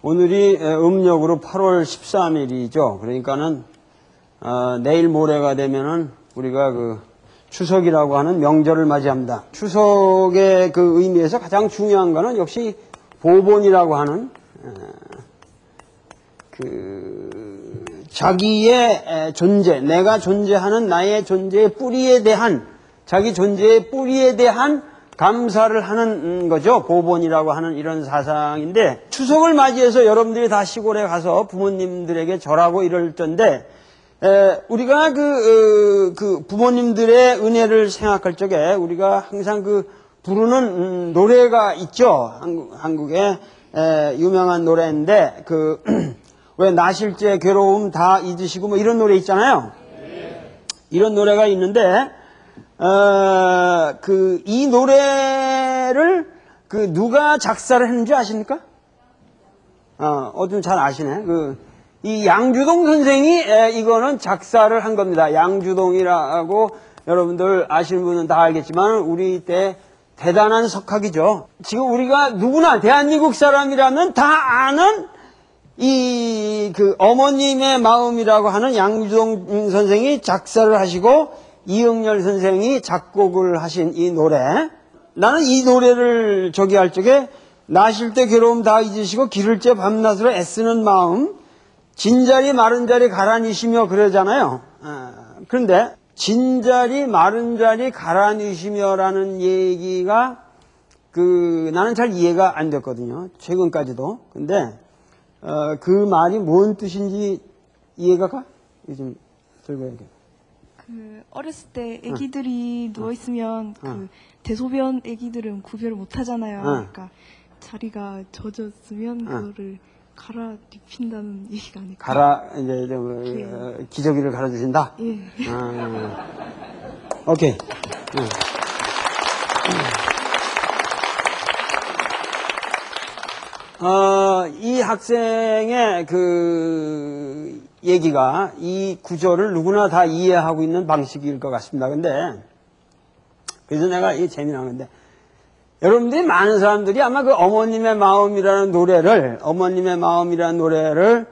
오늘이 음력으로 8월 13일이죠. 그러니까는 내일 모레가 되면은 우리가 그 추석이라고 하는 명절을 맞이합니다. 추석의 그 의미에서 가장 중요한 거는 역시 보본이라고 하는 자기의 존재, 내가 존재하는 나의 존재의 뿌리에 대한, 자기 존재의 뿌리에 대한 감사를 하는 거죠. 보본이라고 하는 이런 사상인데, 추석을 맞이해서 여러분들이 다 시골에 가서 부모님들에게 절하고 이럴 텐데, 우리가 그 부모님들의 은혜를 생각할 적에 우리가 항상 그 부르는 노래가 있죠. 한국의 유명한 노래인데, 왜 나실제 괴로움 다 잊으시고 뭐 이런 노래 있잖아요. 이런 노래가 있는데, 이 노래를 누가 작사를 했는지 아십니까? 좀 잘 아시네. 이 양주동 선생이 이거는 작사를 한 겁니다. 양주동이라고 여러분들 아시는 분은 다 알겠지만 우리 때 대단한 석학이죠. 지금 우리가 누구나 대한민국 사람이라면 다 아는 어머님의 마음이라고 하는 양주동 선생이 작사를 하시고 이응열 선생이 작곡을 하신 이 노래. 나는 이 노래를 할 적에 나실 때 괴로움 다 잊으시고 기를 째 밤낮으로 애쓰는 마음, 진자리 마른 자리 가라니시며 그러잖아요. 그런데 진자리 마른 자리 가라니시며라는 얘기가 나는 잘 이해가 안 됐거든요. 최근까지도. 근데 그 말이 뭔 뜻인지 이해가 가? 요즘 들고 얘기해. 어렸을 때 아기들이 누워있으면 대소변 아기들은 구별을 못 하잖아요. 그러니까 자리가 젖었으면 그거를 갈아입힌다는 얘기가 아닐까. 기저귀를 갈아주신다? 예. 오케이. 이 학생의 얘기가 이 구절을 누구나 다 이해하고 있는 방식일 것 같습니다. 근데, 그래서 내가 이게 재미난 건데, 여러분들이 많은 사람들이 아마 어머님의 마음이라는 노래를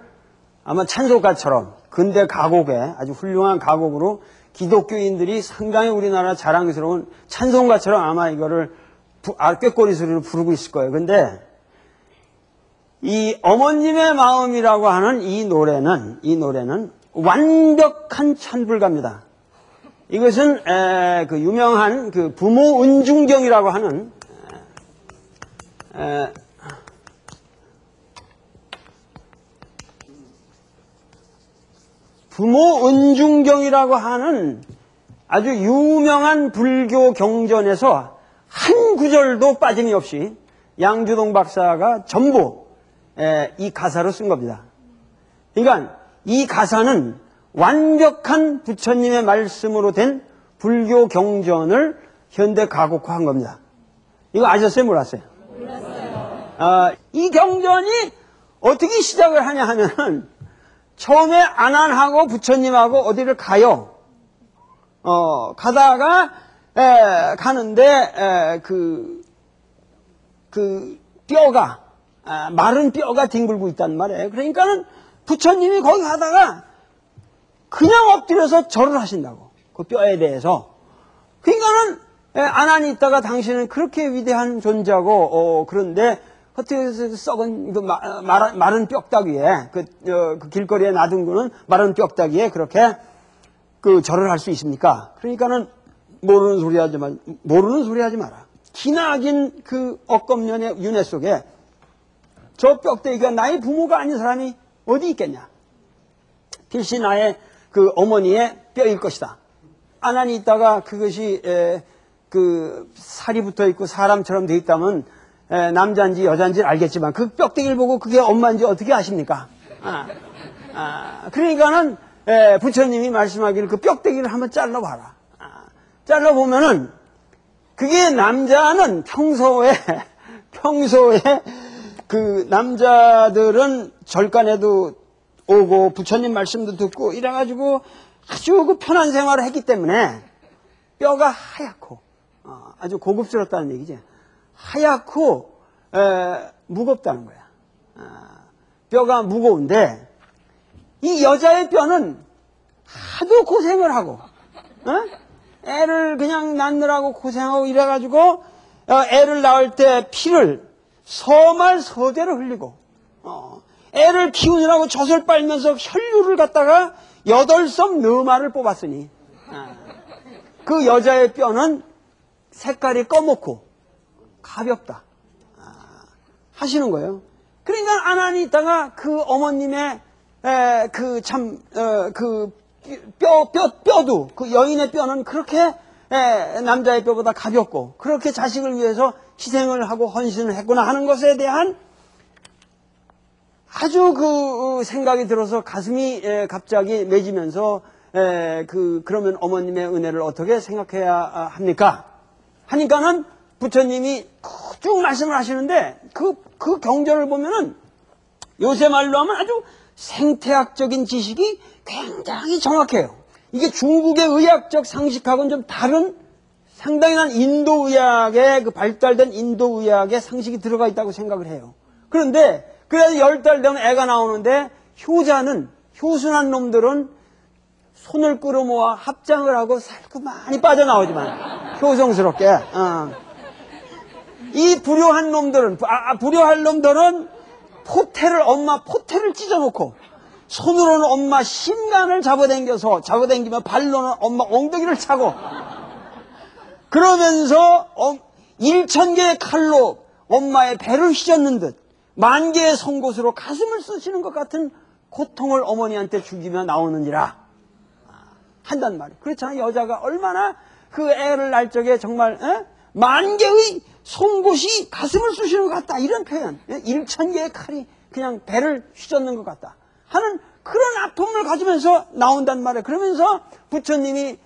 아마 찬송가처럼 근대 가곡에 아주 훌륭한 가곡으로 기독교인들이 상당히 우리나라 자랑스러운 찬송가처럼 아마 이거를 꾀꼬리 소리로 부르고 있을 거예요. 근데, 이 어머님의 마음이라고 하는 이 노래는 완벽한 찬불가입니다. 이것은 유명한 부모 은중경이라고 하는 부모 은중경이라고 하는 아주 유명한 불교 경전에서 한 구절도 빠짐이 없이 양주동 박사가 전부 이 가사로 쓴 겁니다. 그러니까 이 가사는 완벽한 부처님의 말씀으로 된 불교 경전을 현대 가곡화한 겁니다. 이거 아셨어요? 몰랐어요? 몰랐어요. 이 경전이 어떻게 시작을 하냐 하면은 처음에 안한하고 부처님하고 어디를 가요. 가다가 가는데 뼈가 마른 뼈가 뒹굴고 있단 말이에요. 그러니까는 부처님이 거기 가다가 그냥 엎드려서 절을 하신다고. 그 뼈에 대해서. 그러니까는 안안이 있다가 당신은 그렇게 위대한 존재고 그런데 어떻게 썩은 마른 뼈다귀에 그 길거리에 놔둔 거는 마른 뼈다귀에 그렇게 절을 할 수 있습니까? 그러니까는 모르는 소리 하지 마라. 기나긴 억겁년의 윤회 속에 저 뼈대기가 나의 부모가 아닌 사람이 어디 있겠냐? 필시 나의 어머니의 뼈일 것이다. 안안이 있다가 그것이 살이 붙어 있고 사람처럼 돼 있다면 남자인지 여자인지 알겠지만 그 뼈대기를 보고 그게 엄마인지 어떻게 아십니까? 그러니까는 부처님이 말씀하기를 그 뼈대기를 한번 잘라봐라. 잘라보면은 그게 남자는 평소에 남자들은 절간에도 오고 부처님 말씀도 듣고 이래가지고 아주 편한 생활을 했기 때문에 뼈가 하얗고 아주 고급스럽다는 얘기지. 하얗고 무겁다는 거야. 뼈가 무거운데 이 여자의 뼈는 하도 고생을 하고 애를 그냥 낳느라고 고생하고 이래가지고 애를 낳을 때 피를 서말서대로 흘리고 애를 키우느라고 젖을 빨면서 혈류를 갖다가 8섬 너마를 뽑았으니 그 여자의 뼈는 색깔이 꺼먹고 가볍다 하시는 거예요. 그러니까 가만히 있다가 그 어머님의 뼈도 그 여인의 뼈는 그렇게 남자의 뼈보다 가볍고 그렇게 자식을 위해서 희생을 하고 헌신을 했구나 하는 것에 대한 아주 그 생각이 들어서 가슴이 갑자기 맺으면서 그러면 어머님의 은혜를 어떻게 생각해야 합니까? 하니까는 부처님이 쭉 말씀을 하시는데 그 경전을 보면은 요새 말로 하면 아주 생태학적인 지식이 굉장히 정확해요. 이게 중국의 의학적 상식하고는 좀 다른 상당히 난 인도의학의 그 발달된 인도의학의 상식이 들어가 있다고 생각을 해요. 그런데 그래서 10달 되면 애가 나오는데 효순한 놈들은 손을 끌어모아 합장을 하고 살고 많이 빠져나오지만 효성스럽게 이 불효한 놈들은 엄마 포테를 찢어놓고 손으로는 엄마 심간을 잡아당기며 발로는 엄마 엉덩이를 차고 그러면서 1000개의 칼로 엄마의 배를 휘젓는 듯 10,000개의 송곳으로 가슴을 쑤시는 것 같은 고통을 어머니한테 주기며 나오느니라 한단 말이에요. 그렇잖아요. 여자가 얼마나 그 애를 낳을 적에 정말 10,000개의 송곳이 가슴을 쑤시는 것 같다 이런 표현 1000개의 칼이 그냥 배를 휘젓는 것 같다 하는 그런 아픔을 가지면서 나온단 말이에요. 그러면서 부처님이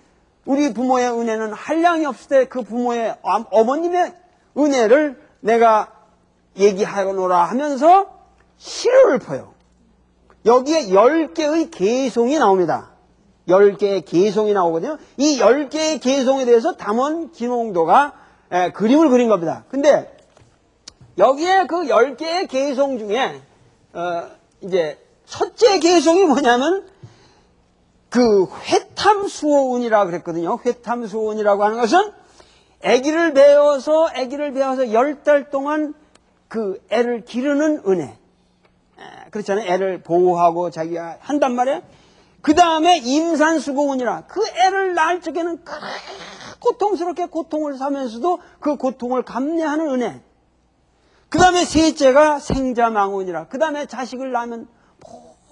우리 부모의 은혜는 한량이 없을 때 그 부모의 어머님의 은혜를 내가 얘기하노라 하면서 시를 펴요. 여기에 10개의 개송이 나옵니다. 10개의 개송이 나오거든요. 이 10개의 개송에 대해서 담원 김홍도가 그림을 그린 겁니다. 근데 여기에 그 10개의 개송 중에 이제 첫째 개송이 뭐냐면 그 회탐수호운이라고 그랬거든요. 회탐수호운이라고 하는 것은 아기를 배워서 10달 동안 그 애를 기르는 은혜. 그렇잖아요. 애를 보호하고 자기가 한단 말이에요. 그 다음에 임산수고운이라 그 애를 낳을 적에는 고통스럽게 고통을 사면서도 그 고통을 감내하는 은혜. 그 다음에 셋째가 생자망운이라 그 다음에 자식을 낳으면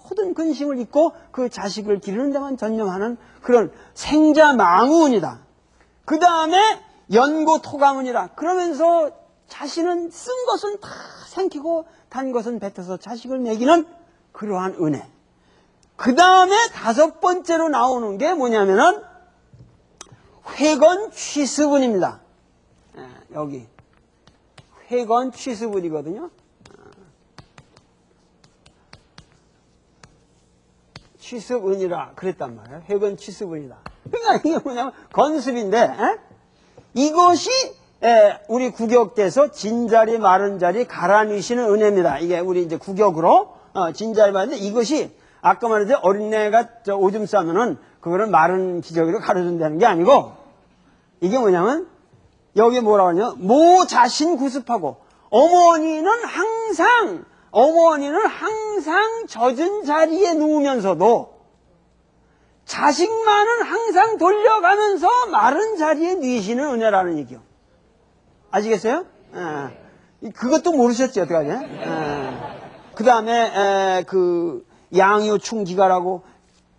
모든 근심을 잊고 그 자식을 기르는 데만 전념하는 그런 생자망운이다. 그 다음에 연고토감운이라 그러면서 자신은 쓴 것은 다 삼키고 단 것은 뱉어서 자식을 먹이는 그러한 은혜. 그 다음에 5번째로 나오는 게 뭐냐면은 회건취습운입니다. 여기 회건취습운이거든요. 취습운이라 그랬단 말이에요. 회건취습운이다. 그러니까 이게 뭐냐면 건습인데 이것이 우리 구격돼서 진자리 마른 자리 가라뉘시는 은혜입니다. 이게 우리 이제 구격으로 진자리 마른데 이것이 아까 말했듯이 어린애가 오줌 싸면은 그거를 마른 기저귀로 가려준다는 게 아니고 이게 뭐냐면 여기 뭐라고 하냐 모 자신 구습하고 어머니는 항상 젖은 자리에 누우면서도 자식만은 항상 돌려가면서 마른 자리에 뉘시는 은혜라는 얘기요. 아시겠어요? 그것도 모르셨지 어떡하냐? 그 다음에 그 양유충기가라고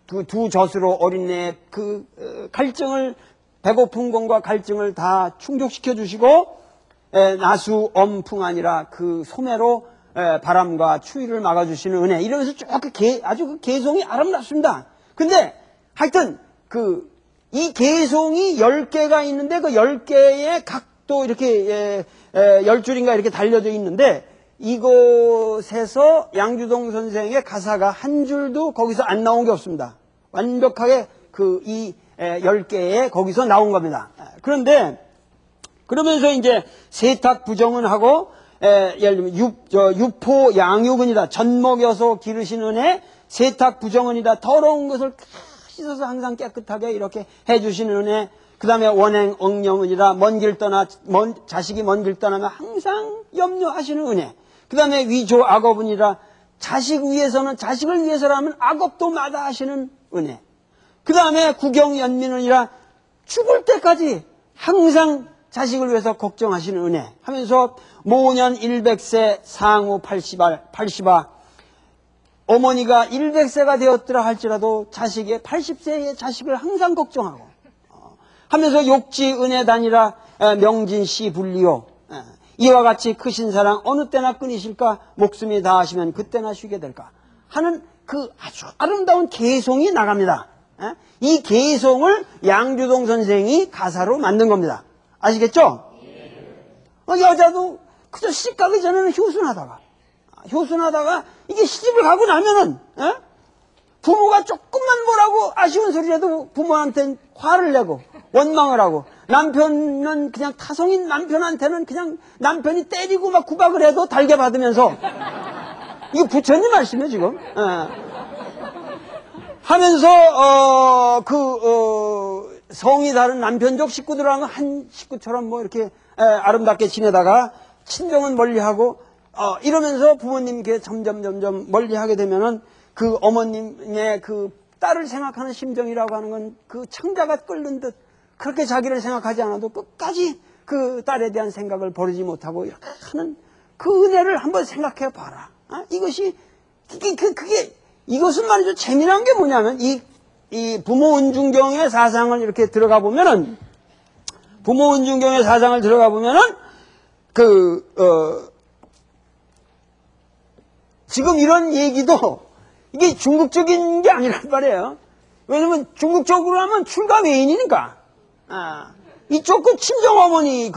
그 두 젖으로 어린애 그 갈증을 배고픈 공과 갈증을 다 충족시켜 주시고 나수 엄풍아니라 그 소매로 바람과 추위를 막아주시는 은혜 이러면서 쭉 아주 그 개송이 아름답습니다. 근데 하여튼 이 개송이 10개가 있는데 그 10개의 각도 이렇게 10줄인가 이렇게 달려져 있는데 이곳에서 양주동 선생의 가사가 한 줄도 거기서 안 나온 게 없습니다. 완벽하게 이 10개에 거기서 나온 겁니다. 그런데 그러면서 이제 세탁 부정은 하고, 예를 들면 유포 양육은이다. 젖 먹여서 기르신 은혜, 세탁 부정은이다. 더러운 것을 씻어서 항상 깨끗하게 이렇게 해주시는 은혜. 그 다음에 원행 억령은이다. 자식이 먼 길 떠나면 항상 염려하시는 은혜. 그 다음에 위조 악업은이다. 자식을 위해서라면 악업도 마다하시는 은혜. 그 다음에 구경연민은이라 죽을 때까지 항상 자식을 위해서 걱정하시는 은혜 하면서 모년 100세 상후 80아 어머니가 100세가 되었더라 할지라도 80세의 자식을 항상 걱정하고 하면서 욕지 은혜단이라 명진씨 불리요 이와 같이 크신 사랑 어느 때나 끊이실까 목숨이 다하시면 그때나 쉬게 될까 하는 그 아주 아름다운 개송이 나갑니다. 이 개송을 양주동 선생이 가사로 만든 겁니다. 아시겠죠? 여자도 그저 시집 가기 전에는 효순하다가 이게 시집을 가고 나면은 부모가 조금만 뭐라고 아쉬운 소리라도 부모한테는 화를 내고 원망을 하고 남편은 그냥 타성인 남편한테는 그냥 남편이 때리고 막 구박을 해도 달게 받으면서 이거 부처님 말씀이에요 지금. 하면서 성이 다른 남편족 식구들하고 한 식구처럼 뭐 이렇게 아름답게 지내다가 친정은 멀리하고 이러면서 부모님께 점점 멀리하게 되면은 그 어머님의 그 딸을 생각하는 심정이라고 하는 건 그 창자가 끓는 듯 그렇게 자기를 생각하지 않아도 끝까지 그 딸에 대한 생각을 버리지 못하고 이렇게 하는 그 은혜를 한번 생각해 봐라. 이것은 말이죠. 재미난 게 뭐냐면, 이 부모 은중경의 사상을 이렇게 들어가 보면은, 지금 이런 얘기도, 이게 중국적인 게 아니란 말이에요. 왜냐면 중국적으로 하면 출가 외인이니까. 이쪽 친정어머니,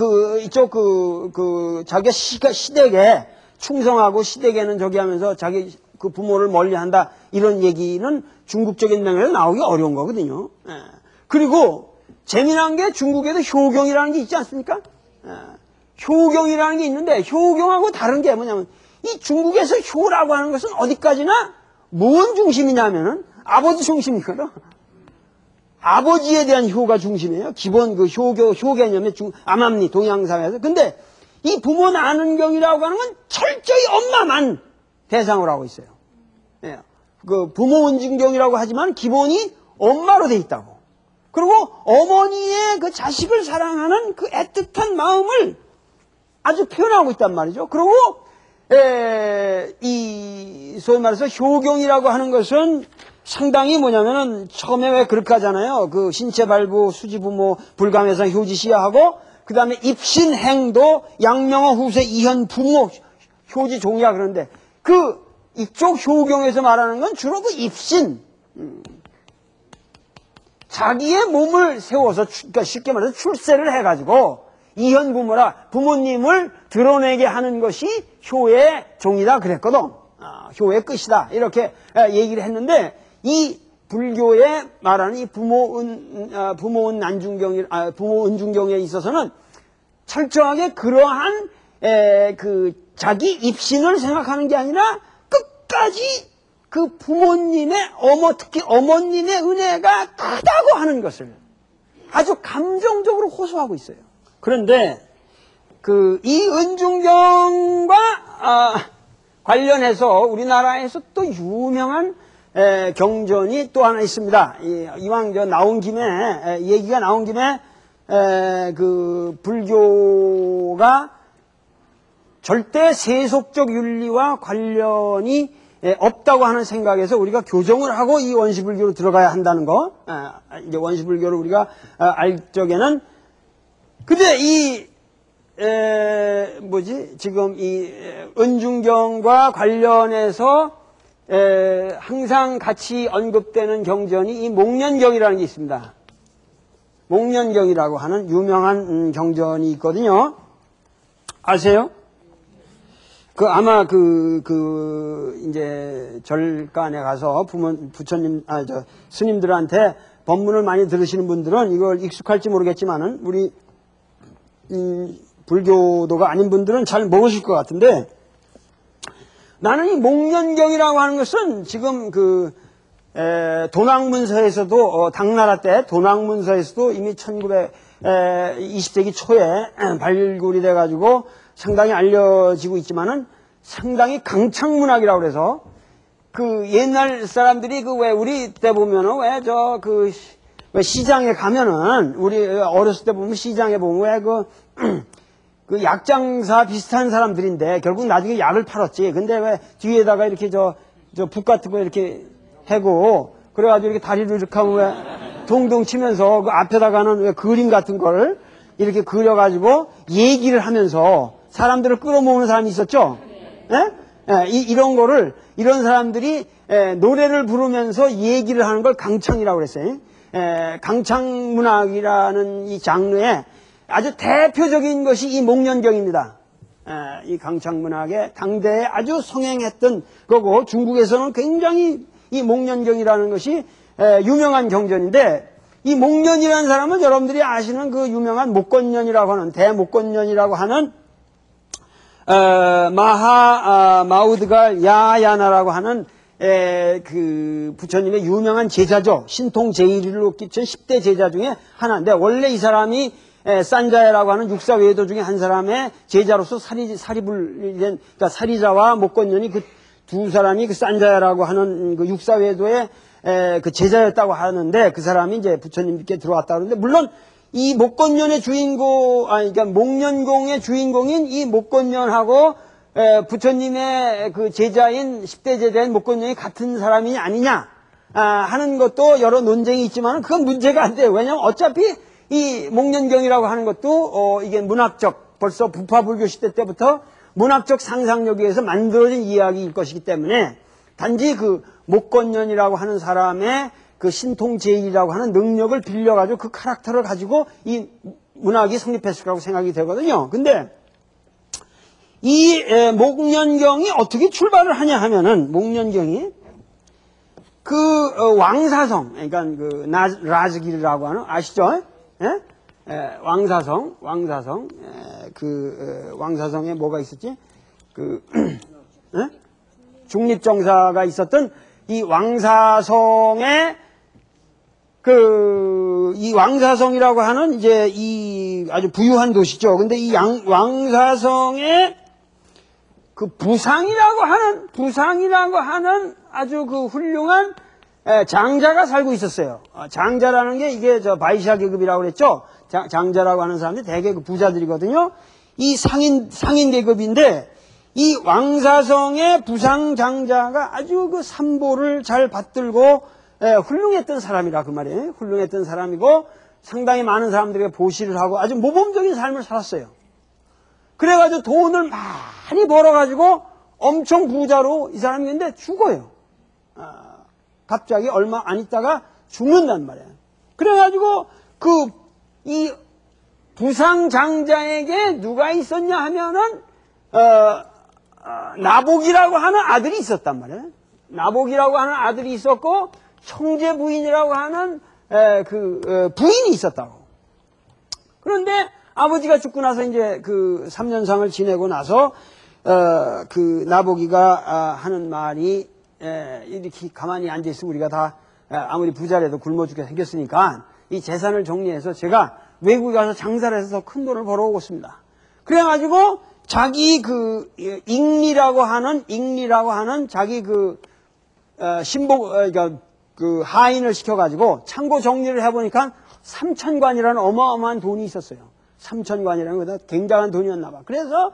자기가 시댁에 충성하고 시댁에는 저기 하면서 자기 그 부모를 멀리한다 이런 얘기는 중국적인 맥락에서 나오기 어려운 거거든요. 그리고 재미난 게 중국에도 효경이라는 게 있지 않습니까? 효경이라는 게 있는데 효경하고 다른 게 뭐냐면 이 중국에서 효라고 하는 것은 어디까지나 뭔 중심이냐면은 아버지 중심이거든. 아버지에 대한 효가 중심이에요. 기본 그 효 개념의 암암리 동양사회에서. 근데 이 부모 나는 경이라고 하는 건 철저히 엄마만 대상으로 하고 있어요. 그 부모 은중경이라고 하지만 기본이 엄마로 돼 있다고. 그리고 어머니의 그 자식을 사랑하는 그 애틋한 마음을 아주 표현하고 있단 말이죠. 그리고 소위 말해서 효경이라고 하는 것은 상당히 뭐냐면은 처음에 왜 그렇게 하잖아요. 그 신체발부 수지부모 불감해상 효지시야하고 그 다음에 입신행도 양명어 후세 이현 부모 효지 종이야 그런데 이쪽 효경에서 말하는 건 주로 그 입신 자기의 몸을 세워서 그러니까 쉽게 말해서 출세를 해가지고 이현 부모라 부모님을 드러내게 하는 것이 효의 종이다 그랬거든. 효의 끝이다 이렇게 얘기를 했는데 이 불교에 말하는 이 부모 은중경에 있어서는 철저하게 그러한 자기 입신을 생각하는 게 아니라 끝까지 그 부모님의 특히 어머님의 은혜가 크다고 하는 것을 아주 감정적으로 호소하고 있어요. 그런데 이 은중경과 관련해서 우리나라에서 또 유명한 경전이 또 하나 있습니다. 이왕 나온 김에 얘기가 나온 김에 그 불교가 절대 세속적 윤리와 관련이 없다고 하는 생각에서 우리가 교정을 하고 이 원시불교로 들어가야 한다는 거. 이제 원시불교를 우리가 알 적에는 근데 지금 이 은중경과 관련해서 항상 같이 언급되는 경전이 이 목련경이라는 게 있습니다. 목련경이라고 하는 유명한 경전이 있거든요. 아세요? 아마 이제 절간에 가서 부처님, 스님들한테 법문을 많이 들으시는 분들은 이걸 익숙할지 모르겠지만은, 우리 불교도가 아닌 분들은 잘 모르실 것 같은데, 나는 이 목련경이라고 하는 것은 지금 도낭문서에서도, 당나라 때 도낭문서에서도 이미 20세기 초에 발굴이 돼가지고 상당히 알려지고 있지만은 상당히 강창문학이라고 그래서 옛날 사람들이 왜 우리 때 보면은 왜 시장에 가면은 우리 어렸을 때 보면 시장에 보면 왜 그 약장사 비슷한 사람들인데 결국 나중에 약을 팔았지. 근데 왜 뒤에다가 이렇게 북 같은 거 이렇게 해고 그래가지고 이렇게 다리를 이렇게 하면 왜 동동 치면서 그 앞에다가는 왜 그림 같은 걸 이렇게 그려가지고 얘기를 하면서 사람들을 끌어모으는 사람이 있었죠. 예? 이런 사람들이 노래를 부르면서 얘기를 하는 걸 강창이라고 그랬어요. 강창문학이라는 이 장르에 아주 대표적인 것이 이 목련경입니다. 이 강창문학의 당대에 아주 성행했던 거고, 중국에서는 굉장히 이 목련경이라는 것이 유명한 경전인데, 이 목련이라는 사람은 여러분들이 아시는 그 유명한 목건년이라고 하는, 대목건년이라고 하는 마우드갈 야야나라고 하는 부처님의 유명한 제자죠. 신통 제일로 끼친 10대 제자 중에 하나인데, 원래 이 사람이 산자야라고 하는 육사외도 중에 한 사람의 제자로서 그러니까 사리자와 목건년이 그 두 사람이 그 산자야라고 하는 그 육사외도의 그 제자였다고 하는데, 그 사람이 이제 부처님께 들어왔다 그러는데, 물론 이 목건년의 그러니까 목련공의 주인공인 이 목건년하고 부처님의 그 제자인 10대 제자인 목건년이 같은 사람이 아니냐 하는 것도 여러 논쟁이 있지만 그건 문제가 안 돼요. 왜냐하면 어차피 이 목련경이라고 하는 것도 이게 문학적, 벌써 부파불교 시대 때부터 문학적 상상력에 의해서 만들어진 이야기일 것이기 때문에 단지 그 목건년이라고 하는 사람의 그 신통제일이라고 하는 능력을 빌려가지고 그 카락터를 가지고 이 문학이 성립했을 거라고 생각이 되거든요. 근데 이 목련경이 어떻게 출발을 하냐 하면은, 목련경이 왕사성, 그러니까 라즈길이라고 하는, 아시죠? 예? 왕사성에 뭐가 있었지? 예? 중립정사가 있었던 이 왕사성에 이 왕사성이라고 하는 이제 이 아주 부유한 도시죠. 근데 이 왕사성에 부상이라고 하는 아주 훌륭한 장자가 살고 있었어요. 장자라는 게 이게 바이샤 계급이라고 그랬죠. 장자라고 하는 사람들이 대개 부자들이거든요. 이 상인 계급인데, 이 왕사성의 부상 장자가 아주 삼보를 잘 받들고 훌륭했던 사람이라 그 말이에요. 훌륭했던 사람이고 상당히 많은 사람들에게 보시를 하고 아주 모범적인 삶을 살았어요. 그래가지고 돈을 많이 벌어가지고 엄청 부자로 이 사람이 있는데 죽어요. 갑자기 얼마 안 있다가 죽는단 말이에요. 그래가지고 이 부상 장자에게 누가 있었냐 하면은 나복이라고 하는 아들이 있었단 말이에요. 나복이라고 하는 아들이 있었고 형제 부인이라고 하는 부인이 있었다고. 그런데 아버지가 죽고 나서 이제 3년상을 지내고 나서 나복이가 하는 말이 이렇게 가만히 앉아 있으면 우리가 다 아무리 부자라도 굶어 죽게 생겼으니까 이 재산을 정리해서 제가 외국에 가서 장사를 해서 더 큰 돈을 벌어오겠습니다. 그래가지고 자기 잉리라고 하는 자기 신복, 그러니까 하인을 시켜가지고 창고 정리를 해보니까 3,000관이라는 어마어마한 돈이 있었어요. 3,000관이라는 거 굉장한 돈이었나 봐. 그래서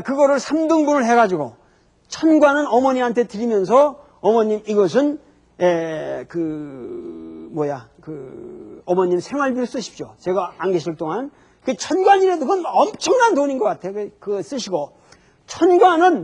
그거를 3등분을 해가지고 1,000관은 어머니한테 드리면서, 어머님 이것은 어머님 생활비로 쓰십시오. 제가 안 계실 동안. 1,000관이라도 그건 엄청난 돈인 것 같아요. 그거 쓰시고 1,000관은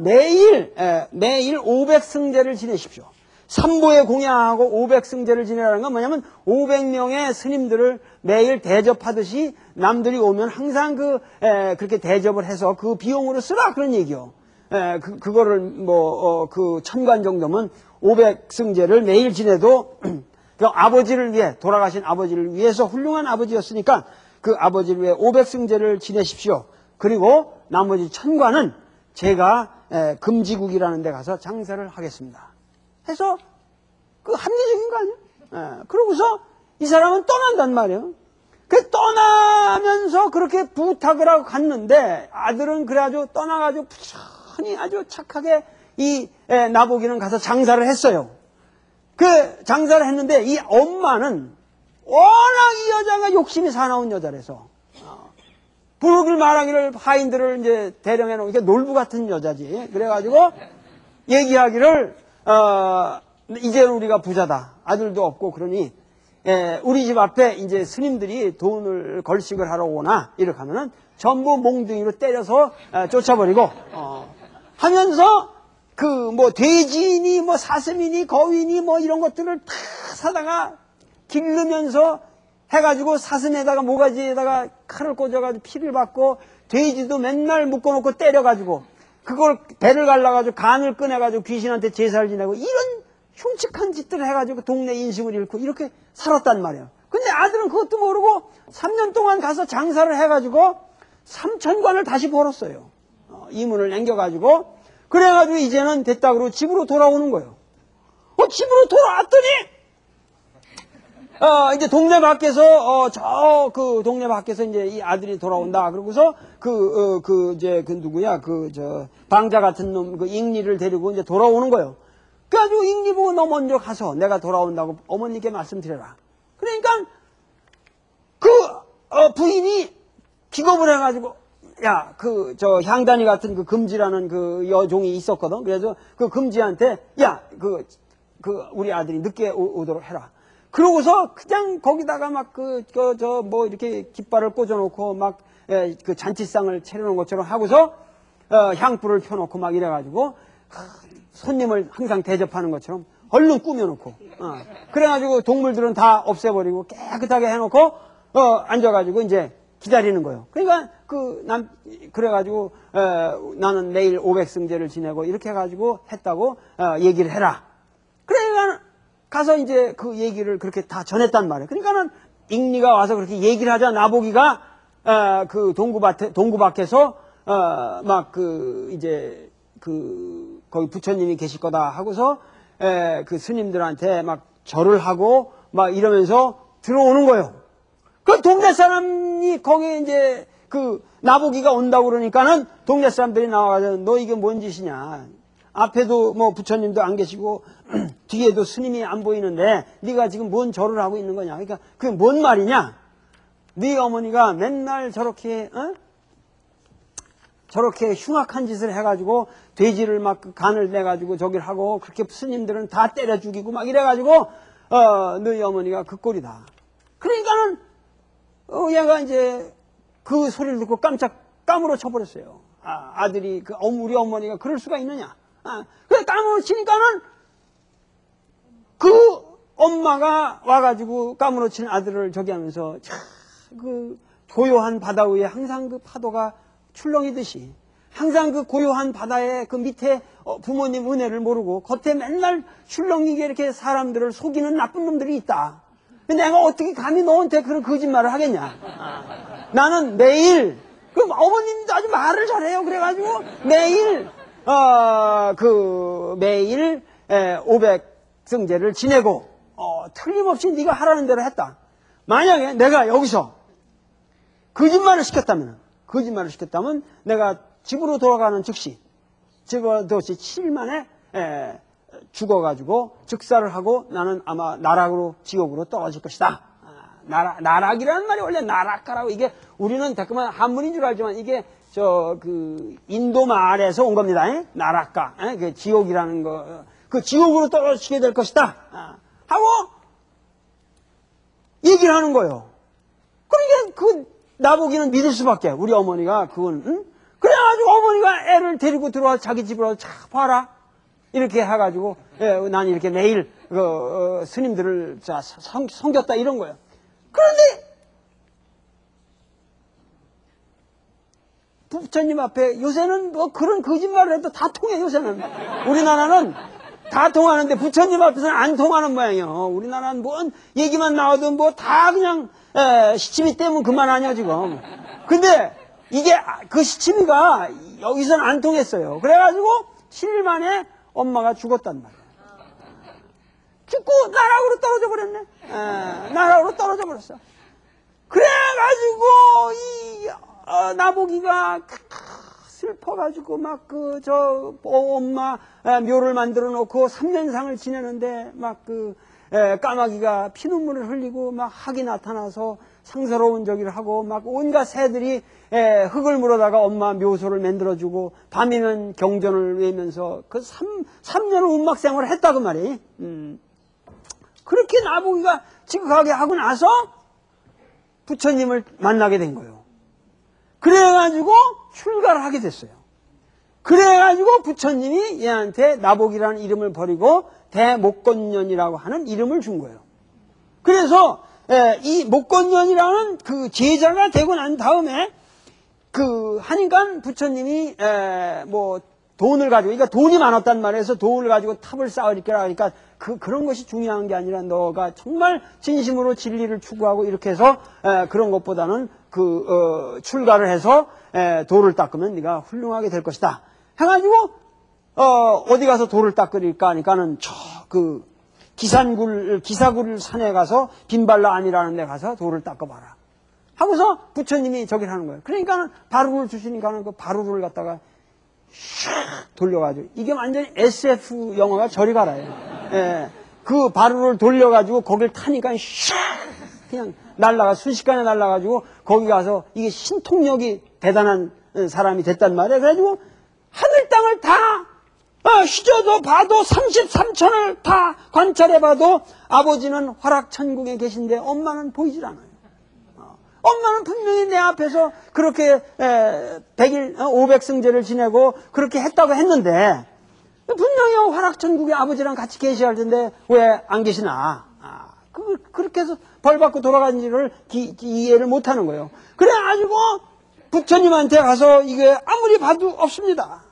매일 500승제를 지내십시오. 삼보에 공양하고 500승제를 지내라는 건 뭐냐면 500명의 스님들을 매일 대접하듯이 남들이 오면 항상 그렇게 대접을 해서 그 비용으로 쓰라 그런 얘기요. 그거를 1,000관 정도면 500승제를 매일 지내도 그 아버지를 위해, 돌아가신 아버지를 위해서 훌륭한 아버지였으니까 그 아버지를 위해 500승제를 지내십시오. 그리고 나머지 1000관은 제가 금지국이라는 데 가서 장사를 하겠습니다. 해서 그 합리적인 거 아니에요? 그러고서 이 사람은 떠난단 말이에요. 그 떠나면서 그렇게 부탁을 하고 갔는데 아들은 그래가지고 떠나가지고 부천히 아주 착하게 이 나보기는 가서 장사를 했어요. 그 장사를 했는데 이 엄마는 워낙 이 여자가 욕심이 사나운 여자라서 부르길 말하기를 하인들을 이제 대령해 놓은 게 놀부 같은 여자지. 그래가지고 얘기하기를 이제는 우리가 부자다. 아들도 없고 그러니 우리 집 앞에 이제 스님들이 돈을 걸식을 하러 오나 이렇게 하면은 전부 몽둥이로 때려서 쫓아버리고 하면서 그 뭐 돼지니 뭐 사슴이니 거위니 뭐 이런 것들을 다 사다가 기르면서 해가지고 사슴에다가 모가지에다가 칼을 꽂아가지고 피를 받고 돼지도 맨날 묶어놓고 때려가지고 그걸 배를 갈라가지고 간을 꺼내가지고 귀신한테 제사를 지내고 이런 흉측한 짓들을 해가지고 동네 인심을 잃고 이렇게 살았단 말이에요. 근데 아들은 그것도 모르고 3년 동안 가서 장사를 해가지고 3,000관을 다시 벌었어요. 이문을 남겨가지고 그래가지고 이제는 됐다 그러고 집으로 돌아오는 거예요. 집으로 돌아왔더니 이제 동네 밖에서 그 동네 밖에서 이제 이 아들이 돌아온다. 그러고서 이제 그 누구야 방자 같은 놈 그 잉리를 데리고 이제 돌아오는 거예요. 그래가지고 잉리 보고 너 먼저 가서 내가 돌아온다고 어머니께 말씀드려라. 그러니까 부인이 기겁을 해가지고 야 향단이 같은 그 금지라는 그 여종이 있었거든. 그래서 그 금지한테 야 우리 아들이 늦게 오도록 해라. 그러고서 그냥 거기다가 막 뭐 이렇게 깃발을 꽂아놓고 막 그 잔치상을 차려놓은 것처럼 하고서 향불을 펴놓고 막 이래가지고 손님을 항상 대접하는 것처럼 얼른 꾸며놓고 그래가지고 동물들은 다 없애버리고 깨끗하게 해놓고 앉아가지고 이제 기다리는 거예요. 그러니까 그래가지고 나는 내일 500승제를 지내고 이렇게 해가지고 했다고 얘기를 해라. 그러니까 가서 이제 그 얘기를 그렇게 다 전했단 말이에요. 그러니까는 잉리가 와서 그렇게 얘기를 하자 나보기가 그 동구 밖에서 이제 거기 부처님이 계실 거다 하고서 그 스님들한테 막 절을 하고 막 이러면서 들어오는 거예요. 그 동네 사람이 거기에 이제 그 나보기가 온다고 그러니까는 동네 사람들이 나와가지고 너 이게 뭔 짓이냐. 앞에도 뭐 부처님도 안 계시고 뒤에도 스님이 안 보이는데 네가 지금 뭔 절을 하고 있는 거냐. 그러니까 그게 뭔 말이냐. 네 어머니가 맨날 저렇게 흉악한 짓을 해가지고 돼지를 막 간을 내가지고 저기를 하고 그렇게 스님들은 다 때려 죽이고 막 이래가지고 너희 어머니가 그 꼴이다. 그러니까는 얘가 이제 그 소리를 듣고 깜짝 까무러 쳐버렸어요. 아들이 우리 어머니가 그럴 수가 있느냐. 그래 까무러 치니까는 그 엄마가 와가지고 까무러 친 아들을 저기 하면서 그 고요한 바다 위에 항상 그 파도가 출렁이듯이 항상 그 고요한 바다의 그 밑에 부모님 은혜를 모르고 겉에 맨날 출렁이게 이렇게 사람들을 속이는 나쁜 놈들이 있다. 근데 내가 어떻게 감히 너한테 그런 거짓말을 하겠냐. 나는 내일 어머님도 아주 말을 잘해요. 그래가지고 매일 매일 500승제를 지내고 틀림없이 네가 하라는 대로 했다. 만약에 내가 여기서 거짓말을 시켰다면 내가 집으로 돌아가는 즉시 집으로 돌아가서 7일 만에 죽어가지고 즉사를 하고 나는 아마 나락으로 지옥으로 떨어질 것이다. 나락이라는 말이 원래 나락가라고 이게 우리는 자꾸만 한문인 줄 알지만 이게 인도 말에서 온 겁니다. 나락가, 그 지옥이라는 거, 그 지옥으로 떨어지게 될 것이다. 하고 얘기를 하는 거예요. 그러니까 나보기는 믿을 수밖에. 우리 어머니가 그건 그래가지고 어머니가 애를 데리고 들어와 자기 집으로 자 봐라. 이렇게 해가지고 난 이렇게 매일 스님들을 섬겼다 이런 거예요. 그런데 부처님 앞에 요새는 뭐 그런 거짓말을 해도 다 통해. 요새는 우리나라는 다 통하는데 부처님 앞에서는 안 통하는 모양이요. 우리나라는 뭔 얘기만 나와도 뭐 다 그냥 시치미 때문에 그만하냐 지금. 근데 이게 그 시치미가 여기서는 안 통했어요. 그래가지고 7일 만에 엄마가 죽었단 말이에요. 죽고 나락으로 떨어져 버렸네. 나락으로 떨어져 버렸어. 그래가지고 이 나보기가 슬퍼가지고 막 엄마 묘를 만들어 놓고 3년상을 지내는데 막 까마귀가 피눈물을 흘리고 막 학이 나타나서 상서로운 저기를 하고 막 온갖 새들이 흙을 물어다가 엄마 묘소를 만들어주고 밤이면 경전을 외면서 그 3년을 운막 생활을 했다고 말이에요. 그렇게 나보기가 지극하게 하고 나서 부처님을 만나게 된 거예요. 그래가지고 출가를 하게 됐어요. 그래가지고 부처님이 얘한테 나보기라는 이름을 버리고 대목건년이라고 하는 이름을 준 거예요. 그래서 이 목건년이라는 그 제자가 되고 난 다음에 하니까 부처님이 뭐 돈을 가지고, 그러니까 돈이 많았단 말이에요. 돈을 가지고 탑을 쌓으리라 하니까 그런 것이 중요한 게 아니라 너가 정말 진심으로 진리를 추구하고 이렇게 해서 그런 것보다는 출가를 해서 돌을 닦으면 네가 훌륭하게 될 것이다. 해가지고 어디 가서 돌을 닦으릴까 하니까는 기사굴 산에 가서 빈발라 아니라는 데 가서 돌을 닦아봐라. 하고서 부처님이 저기를 하는 거예요. 그러니까 바루를 주시니까는 그 바루를 갖다가 샥 돌려가지고, 이게 완전히 SF 영화가 저리 가라요. 그 바루를 돌려가지고 거길 타니까 샥 그냥 순식간에 날아가지고 거기 가서 이게 신통력이 대단한 사람이 됐단 말이에요. 그래가지고 하늘 땅을 다 휘저도 봐도 33천을 다 관찰해봐도 아버지는 화락천국에 계신데 엄마는 보이질 않아요. 엄마는 분명히 내 앞에서 그렇게 100일 500승제를 지내고 그렇게 했다고 했는데 분명히 화락천국에 아버지랑 같이 계셔야 할 텐데 왜 안 계시나. 그렇게 해서 벌받고 돌아간지를 이해를 못하는 거예요. 그래가지고 부처님한테 가서 이게 아무리 봐도 없습니다.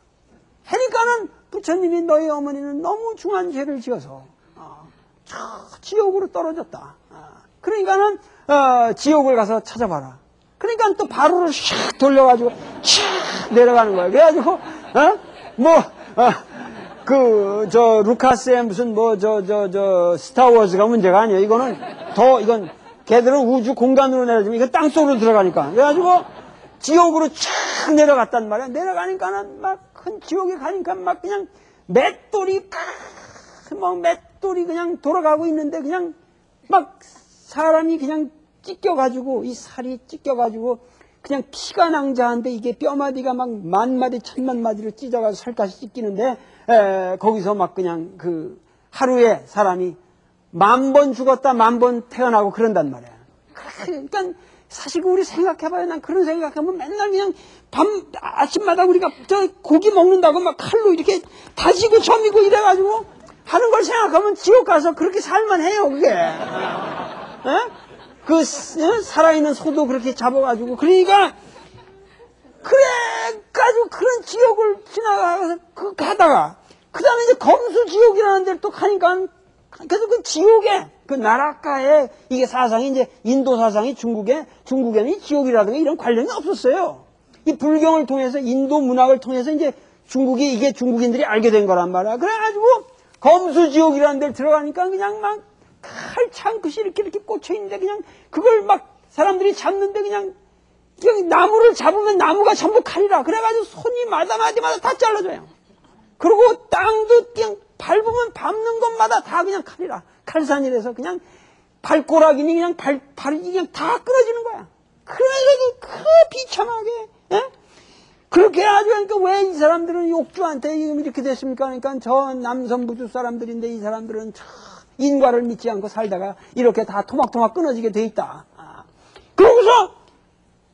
하니까는 부처님이 너희 어머니는 너무 중한 죄를 지어서 지옥으로 떨어졌다. 그러니까는 지옥을 가서 찾아봐라. 그러니까 또 바루를 샥 돌려가지고 샥 내려가는 거예요. 그래가지고 루카스의 무슨 스타워즈가 문제가 아니에요. 이건 걔들은 우주 공간으로 내려주면 이건 땅속으로 들어가니까. 그래가지고 지옥으로 촥 내려갔단 말이야. 내려가니까는 막 큰 지옥에 가니까 막 그냥 맷돌이 그냥 돌아가고 있는데 그냥 막 사람이 그냥 찢겨가지고 이 살이 찢겨가지고 그냥 피가 낭자한데 이게 뼈마디가 막 10,000마디 10,000마디로 찢어가서 살갗이 찢기는데 거기서 막 그냥 하루에 사람이 10,000번 죽었다 10,000번 태어나고 그런단 말이야. 그러니까 사실 우리 생각해봐요. 난 그런 생각하면 맨날 그냥 아침마다 우리가 고기 먹는다고 막 칼로 이렇게 다지고 점이고 이래가지고 하는 걸 생각하면 지옥 가서 그렇게 살만 해요, 그게. 살아있는 소도 그렇게 잡아가지고. 그러니까, 그래가지고 그런 지옥을 지나가서 가다가, 그 다음에 이제 검수지옥이라는 데를 또 가니까, 그래서 그 지옥에, 그 나라가에, 이게 사상이 이제 인도 사상이 중국에는 이 지옥이라든가 이런 관련이 없었어요. 이 불경을 통해서 인도 문학을 통해서 이제 이게 중국인들이 알게 된 거란 말이야. 그래가지고 검수지옥이라는 데를 들어가니까 그냥 막 칼창끝이 이렇게 꽂혀 있는데 그냥 그걸 막 사람들이 잡는데 그냥 나무를 잡으면 나무가 전부 칼이라. 그래가지고 손이 마디마다 다 잘라져요. 그리고 땅도 그냥 밟으면 밟는 것마다 다 그냥 칼이라. 칼산이라서 그냥 발꼬락이니 그냥 발이 그냥 다 끊어지는 거야. 그래가지고 비참하게, 그렇게 해가지고, 그러니까 왜 이 사람들은 욕주한테 이렇게 됐습니까? 그러니까 저 남선부주 사람들인데 이 사람들은 인과를 믿지 않고 살다가 이렇게 다 토막토막 끊어지게 돼 있다. 그러고서,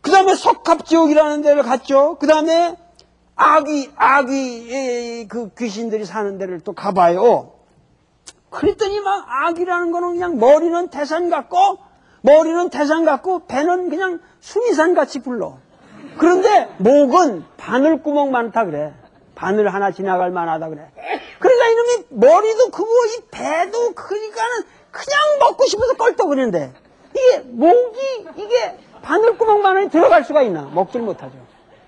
그 다음에 석합지옥이라는 데를 갔죠. 그 다음에 아귀, 그 귀신들이 사는 데를 또 가봐요. 그랬더니 막 아귀라는 거는 그냥 머리는 태산 같고 배는 그냥 수미산 같이 굴러. 그런데 목은 바늘구멍 많다 그래. 바늘 하나 지나갈 만하다 그래. 그러니까 이놈이 머리도 크고 이 배도 크니까는 그냥 먹고 싶어서 껄떡거리는데 이게 목이 이게 바늘구멍만 안에 들어갈 수가 있나? 먹질 못하죠.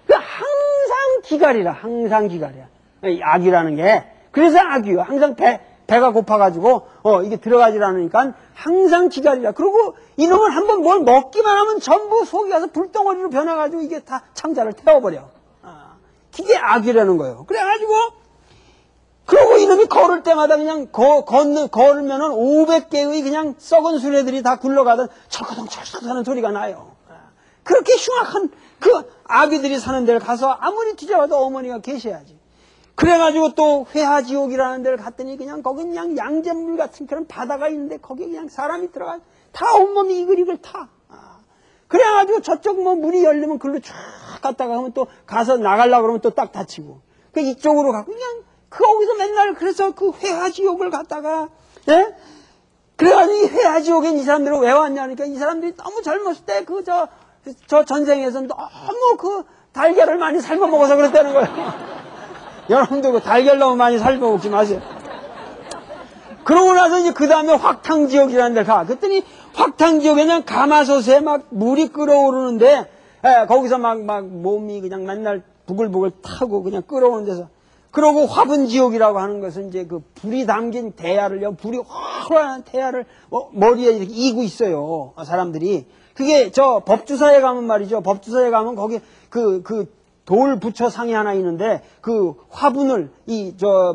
그 항상 기갈이라, 항상 기갈이야. 이 악이라는 게. 그래서 악이요. 항상 배가 고파가지고, 이게 들어가질 않으니까 항상 기갈이라. 그리고 이놈은 한번 뭘 먹기만 하면 전부 속이 가서 불덩어리로 변해가지고 이게 다 창자를 태워버려. 이게 악이라는 거예요. 그래가지고, 그러고 이놈이 걸을 때마다 그냥 걸으면은 500개의 그냥 썩은 수레들이 다 굴러가던 철커덕철커덕 하는 소리가 나요. 그렇게 흉악한 그 아비들이 사는 데를 가서 아무리 뒤져봐도 어머니가 계셔야지. 그래가지고 또 회하지옥이라는 데를 갔더니 그냥 거기 그냥 양잿물 같은 그런 바다가 있는데 거기에 그냥 사람이 들어가 다 온몸이 이글이글 타. 그래가지고 저쪽 뭐 문이 열리면 글로 쫙 갔다가 하면 또 가서 나가려고 그러면 또 딱 닫히고. 그 이쪽으로 가고 그냥 거기서 맨날 그래서 그 회하지옥을 갔다가, 예? 그래가지고 이 회하지옥에 이 사람들은 왜 왔냐니까 이 사람들이 너무 젊었을 때 저 전생에서 너무 그 달걀을 많이 삶아 먹어서 그랬다는 거예요. 여러분들 그 달걀 너무 많이 삶아 먹지 마세요. 그러고 나서 이제 그 다음에 확탕지옥이라는 데를 가. 그랬더니 확탕지옥에 그냥 가마솥에 막 물이 끓어오르는데, 거기서 막 몸이 그냥 맨날 부글부글 타고 그냥 끓어오는 데서. 그러고 화분지옥이라고 하는 것은 이제 그 불이 담긴 대야를요, 불이 화려한 대야를 머리에 이렇게 이고 있어요. 사람들이. 그게 저 법주사에 가면 말이죠. 법주사에 가면 거기 돌 부처 상이 하나 있는데 그 화분을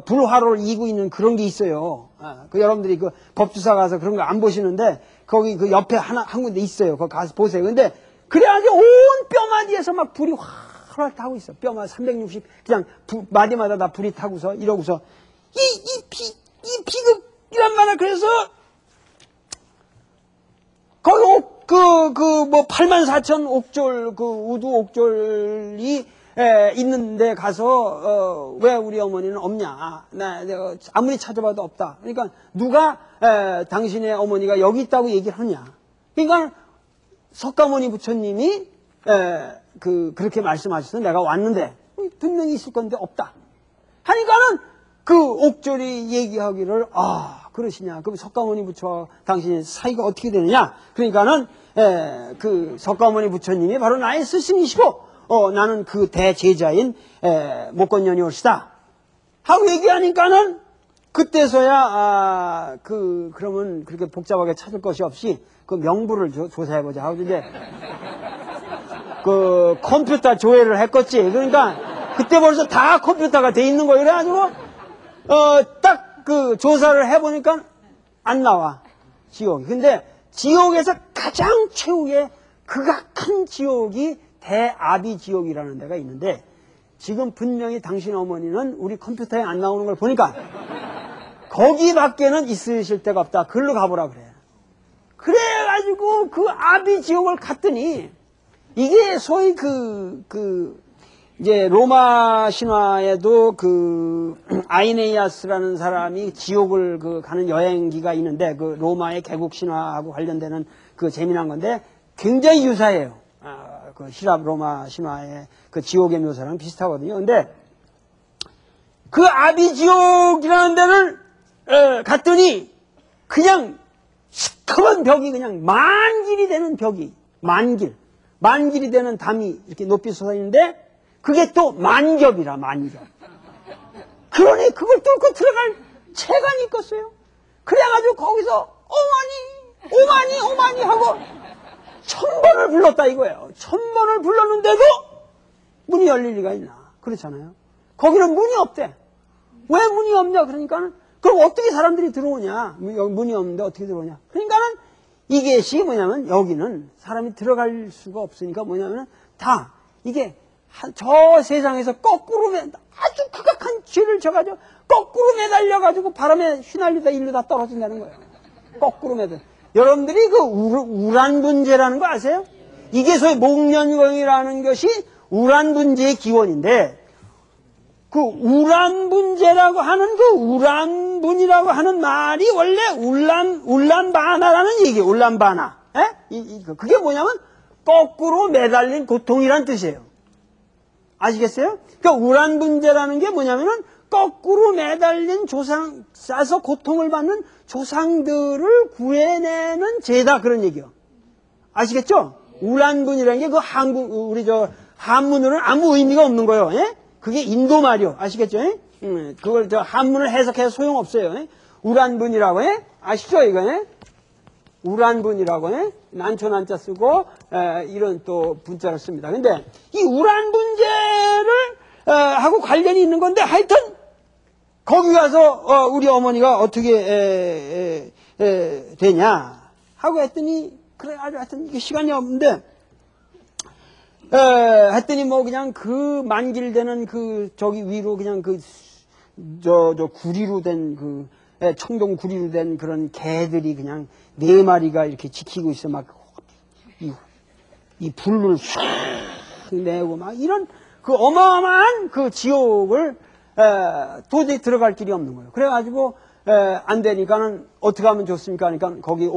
불화로를 이고 있는 그런 게 있어요. 그 여러분들이 그 법주사 가서 그런 거 안 보시는데 거기 그 옆에 한 군데 있어요. 거기 가서 보세요. 근데 그래가지고 온 뼈마디에서 막 불이 활활 타고 있어. 뼈마디 360 그냥 마디마다 다 불이 타고서 이러고서 이 비극이란 말이야. 그래서 거기 뭐 84,000옥졸 그 우두 옥졸이 있는데 가서 왜 우리 어머니는 없냐? 내가 아무리 찾아봐도 없다. 그러니까 누가 당신의 어머니가 여기 있다고 얘기를 하냐? 그러니까 석가모니 부처님이 그렇게 말씀하셔서 내가 왔는데 분명히 있을 건데 없다. 하니까는 그 옥졸이 얘기하기를 그러시냐? 그럼 석가모니 부처와 당신의 사이가 어떻게 되느냐? 그러니까는 그 석가모니 부처님이 바로 나의 스승이시고 나는 그 대제자인 목건년이 올시다 하고 얘기하니까는 그때서야 그러면 그렇게 복잡하게 찾을 것이 없이 그 명부를 조사해보자 하고 이제 그 컴퓨터 조회를 했겠지. 그러니까 그때 벌써 다 컴퓨터가 돼 있는 거예요. 그래가지고 딱 그 조사를 해보니까 안 나와 지옥이. 근데 지옥에서 가장 최후의 극악한 지옥이 대아비 지옥이라는 데가 있는데 지금 분명히 당신 어머니는 우리 컴퓨터에 안 나오는 걸 보니까 거기밖에는 있으실 데가 없다. 글로 가보라 그래. 그래가지고 그 아비 지옥을 갔더니 이게 소위 이제 로마 신화에도 아이네이아스라는 사람이 지옥을 가는 여행기가 있는데 그 로마의 개국 신화하고 관련되는 그 재미난 건데 굉장히 유사해요. 그希腊 로마 신화의 그 지옥의 묘사랑 비슷하거든요. 근데 그 아비지옥이라는 데를 갔더니 그냥 시커먼 벽이 그냥 만길이 되는 벽이 만길이 되는 담이 이렇게 높이 솟아있는데 그게 또 만겹이라 만겹. 그러니 그걸 뚫고 들어갈 채관이 있겠어요. 그래가지고 거기서 오마니 하고 1000번을 불렀다 이거예요. 1000번을 불렀는데도 문이 열릴 리가 있나? 그렇잖아요. 거기는 문이 없대. 왜 문이 없냐? 그러니까는 그럼 어떻게 사람들이 들어오냐? 문이 없는데 어떻게 들어오냐? 그러니까는 이것이 뭐냐면 여기는 사람이 들어갈 수가 없으니까 뭐냐면 다 이게 저 세상에서 거꾸로 아주 극악한 죄를 져가지고 거꾸로 매달려가지고 바람에 휘날리다 일로 다 떨어진다는 거예요. 거꾸로 매달려. 여러분들이 그 우란분재라는 거 아세요? 이게 소위 목련경이라는 것이 우란분재의 기원인데 그 우란분재라고 하는 그 우란분이라고 하는 말이 원래 울란바나라는 얘기예요. 울란바나. 그게 뭐냐면 거꾸로 매달린 고통이란 뜻이에요. 아시겠어요? 그러니까 우란분재라는 게 뭐냐면은 거꾸로 매달린 조상, 싸서 고통을 받는 조상들을 구해내는 제다, 그런 얘기요. 아시겠죠? 우란분이라는 게 그 우리 한문으로는 아무 의미가 없는 거예요. 예? 그게 인도 말이요. 아시겠죠? 예? 그걸 한문을 해석해서 소용없어요. 예? 우란분이라고, 예? 아시죠, 이거? 예? 우란분이라고, 예? 난초 난자 쓰고, 이런 또 분자를 씁니다. 근데 이 우란분제를, 하고 관련이 있는 건데, 하여튼, 거기 가서, 우리 어머니가 어떻게, 되냐, 하고 했더니, 그래, 하여튼, 이게 시간이 없는데, 했더니 뭐 그냥 그 만길되는 저기 위로 그냥 구리로 된 청동 구리로 된 그런 개들이 그냥 4마리가 이렇게 지키고 있어. 막, 이 불을 슉 내고 막 이런 그 어마어마한 그 지옥을, 도저히 들어갈 길이 없는 거예요. 그래가지고, 안 되니까는 어떻게 하면 좋습니까? 그러니까 거기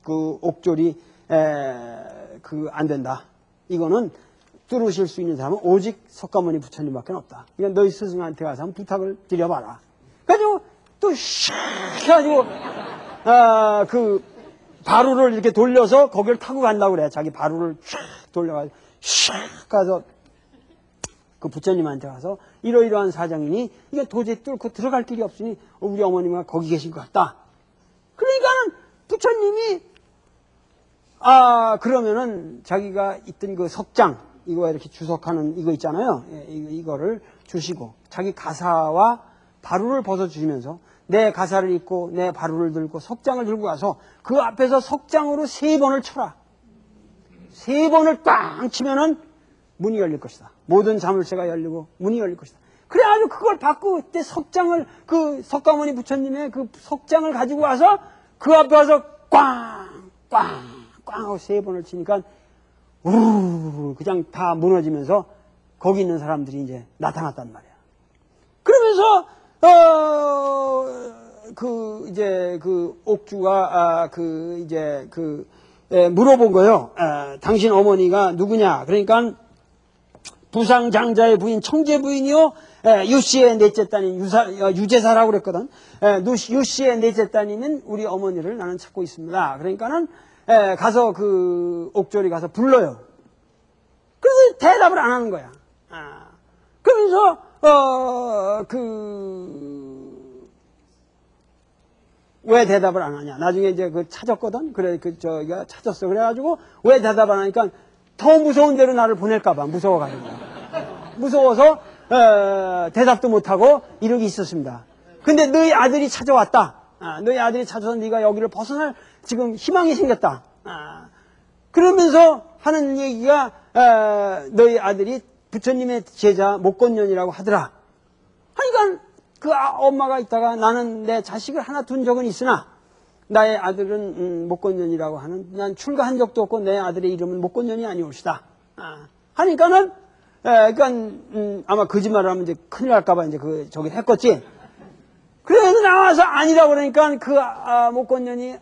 옥졸이, 안 된다. 이거는 뚫으실 수 있는 사람은 오직 석가모니 부처님밖에 없다. 그러니까 너희 스승한테 가서 한번 부탁을 드려봐라. 그래가지고 또 슉 해가지고 바루를 이렇게 돌려서 거기를 타고 간다고 그래. 자기 바루를 슉 돌려가지고 슉 가서 그 부처님한테 가서 이러이러한 사정이니 이게 도저히 뚫고 들어갈 길이 없으니 우리 어머니가 거기 계신 것 같다. 그러니까는 부처님이 그러면은 자기가 있던 그 석장, 이거 이렇게 주석하는 이거 있잖아요. 이거를 주시고 자기 가사와 바루를 벗어주시면서 내 가사를 입고 내 바루를 들고 석장을 들고 가서 그 앞에서 석장으로 3번을 쳐라. 3번을 꽝 치면은 문이 열릴 것이다. 모든 자물쇠가 열리고 문이 열릴 것이다. 그래가지고 그걸 받고 그때 석장을 석가모니 부처님의 그 석장을 가지고 와서 그 앞에 와서 꽝 하고 3번을 치니까 우르르 그냥 다 무너지면서 거기 있는 사람들이 이제 나타났단 말이야. 그러면서 옥주가 물어본 거예요. 당신 어머니가 누구냐? 그러니까 부상장자의 부인 청제 부인이요. 유씨의 넷째 딸인 유제사라고 그랬거든. 유씨의 넷째 딸이는 우리 어머니를 나는 찾고 있습니다. 그러니까는 가서 옥졸이 가서 불러요. 그래서 대답을 안 하는 거야. 그러면서 왜 대답을 안 하냐? 나중에 이제 찾았거든. 그래 저기가 찾았어. 그래가지고 왜 대답 안 하니까 더 무서운 데로 나를 보낼까봐 무서워가지고 무서워서 대답도 못하고 이러고 있었습니다. 근데 너희 아들이 찾아왔다. 너희 아들이 찾아서 네가 여기를 벗어날 지금 희망이 생겼다. 그러면서 하는 얘기가 너희 아들이 부처님의 제자 목건년이라고 하더라. 그러니까 엄마가 있다가 나는 내 자식을 하나 둔 적은 있으나 나의 아들은 목건년이라고 하는 난 출가한 적도 없고 내 아들의 이름은 목건년이 아니올시다. 하니까는 아마 거짓말을 하면 이제 큰일 날까봐 이제 저기 했겠지. 그래서 나와서 아니라고 그러니까 목건년이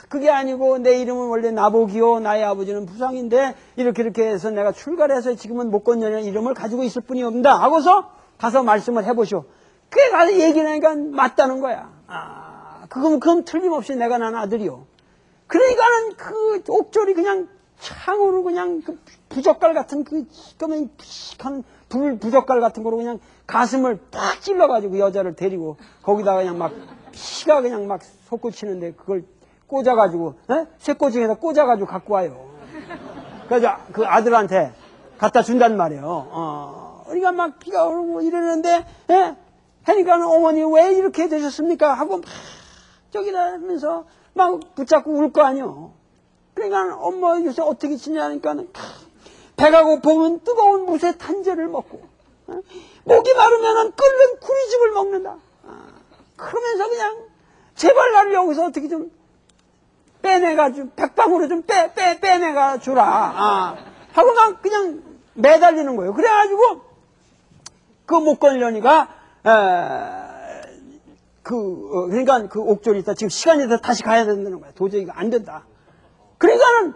그게 아니고 내 이름은 원래 나복이요 나의 아버지는 부상인데 이렇게 해서 내가 출가를 해서 지금은 목건년이라는 이름을 가지고 있을 뿐이 없다 하고서 가서 말씀을 해보시오. 그게 가서 얘기를 하니까 맞다는 거야. 그럼 틀림없이 내가 난 아들이요. 그러니까는 옥졸이 그냥 창으로 그냥 부젓갈 같은 시커먼 부젓갈 같은 거로 그냥 가슴을 팍 찔러가지고 여자를 데리고 거기다가 그냥 막 피가 그냥 막 솟구치는데 그걸 꽂아가지고 쇠꼬쟁이에다 꽂아가지고 갖고 와요. 그래서 그 아들한테 갖다 준단 말이에요. 그러니까 막 피가 흐르고 이러는데 하니까 어머니 왜 이렇게 되셨습니까? 하고 막 저기다 하면서 막 붙잡고 울 거 아니요. 그러니까 엄마 요새 어떻게 지냐니까 배가 고프면 뜨거운 무쇠 탄저를 먹고 목이 마르면 끓는 구리죽을 먹는다. 그러면서 그냥 제발 나를 여기서 어떻게 좀 빼내가지고 백방으로 좀 빼내가 주라. 하고 막 그냥 매달리는 거예요. 그래가지고 그 목걸련이가 그러니까 그 옥졸이 있다. 지금 시간이 돼서 다시 가야 된다는 거야. 도저히 이거 안 된다. 그러니까는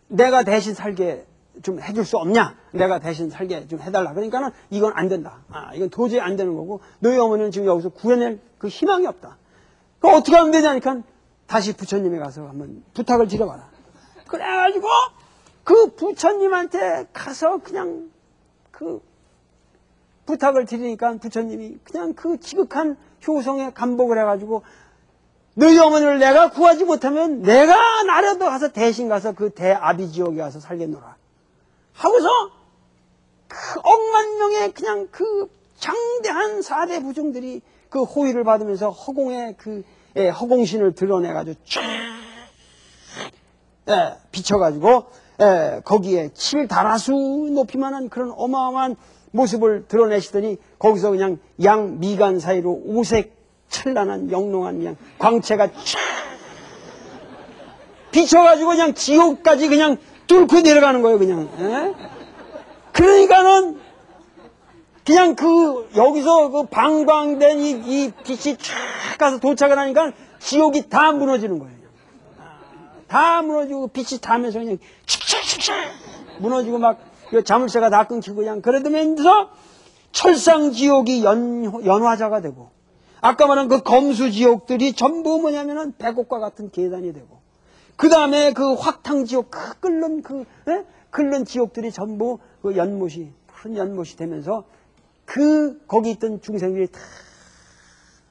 내가 대신 살게 좀 해줄 수 없냐? 내가 대신 살게 좀 해달라. 그러니까는 이건 안 된다. 이건 도저히 안 되는 거고, 너희 어머니는 지금 여기서 구해낼 그 희망이 없다. 그 어떻게 하면 되냐니까 다시 부처님에 가서 한번 부탁을 드려봐라. 그래가지고 그 부처님한테 가서 그냥 그 부탁을 드리니까 부처님이 그냥 그 지극한 효성에 감복을 해가지고 너희 어머니를 내가 구하지 못하면 내가 나라도 가서 대신 가서 그 대아비지옥에 가서 살겠노라 하고서 그 억만 명의 그냥 그 장대한 사대 부중들이 그 호의를 받으면서 허공에 그 허공신을 드러내가지고 쫙 비춰가지고 거기에 7다라수 높이만한 그런 어마어마한 모습을 드러내시더니 거기서 그냥 양 미간 사이로 오색 찬란한 영롱한 그냥 광채가 쫙 비춰가지고 그냥 지옥까지 그냥 뚫고 내려가는 거예요, 그냥. 그러니까는 그냥 그 여기서 그 방광된 이 빛이 쫙 가서 도착을 하니까 지옥이 다 무너지는 거예요. 다 무너지고 빛이 타면서 그냥 칙칙칙칙 무너지고 막 자물쇠가 다 끊기고 그냥 그러면서 철상지옥이 연화자가 되고 아까 말한 그 검수지옥들이 전부 뭐냐면은 백옥과 같은 계단이 되고 그 다음에 그 확탕지옥 끓는 지옥들이 전부 그 연못이 푸른 연못이 되면서 거기 있던 중생들이 다